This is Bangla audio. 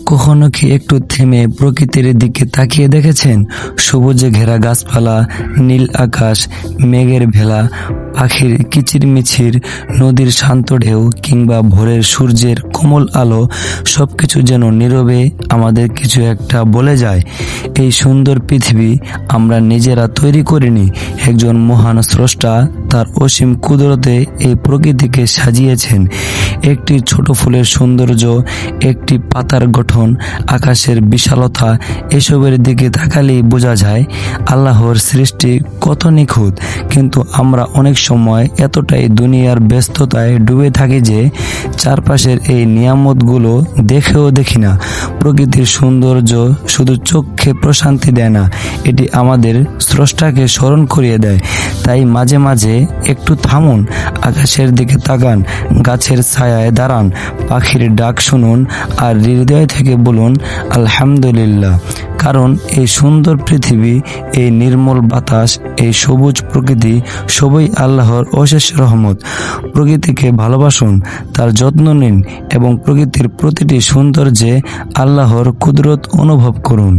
কখনো কি একটু থেমে প্রকৃতির দিকে তাকিয়ে দেখেছেন? সবুজে ঘেরা গাছপালা, নীল আকাশ, মেঘের ভেলা, পাখির কিচিরমিচির, নদীর শান্ত ঢেউ কিংবা ভোরের সূর্যের কোমল আলো, সবকিছু যেন নীরবে আমাদের কিছু একটা বলে যায়। এই সুন্দর পৃথিবী আমরা নিজেরা তৈরি করিনি, একজন মহান স্রষ্টা তার অসীম কুদরতে এই প্রকৃতিকে সাজিয়েছেন। একটি ছোট ফুলের সৌন্দর্য, একটি পাতার গঠন, আকাশের বিশালতা, এসবের দিকে তাকালেই বোঝা যায় আল্লাহর সৃষ্টি কত নিখুঁত। কিন্তু আমরা অনেক সময় এতটাই দুনিয়ার ব্যস্ততায় ডুবে থাকি যে চারপাশের এই নিয়ামতগুলো দেখেও দেখি না। প্রকৃতির সৌন্দর্য শুধু চোখে প্রশান্তি দেয় না, এটি আমাদের স্রষ্টাকে স্মরণ করিয়ে দেয়। তাই মাঝে মাঝে একটু থামুন, আকাশের দিকে তাকান, গাছের ছায়ায় দাঁড়ান, পাখির ডাক শুনুন আর হৃদয় থেকে বলুন আলহামদুলিল্লাহ। কারণ এই সুন্দর পৃথিবী, এই নির্মল বাতাস, এই সবুজ প্রকৃতি সবই আল্লাহর অশেষ রহমত। প্রকৃতিকে ভালোবাসুন, তার যত্ন নিন এবং প্রকৃতির প্রতিটি সৌন্দর্যে আল্লাহর কুদরত অনুভব করুন।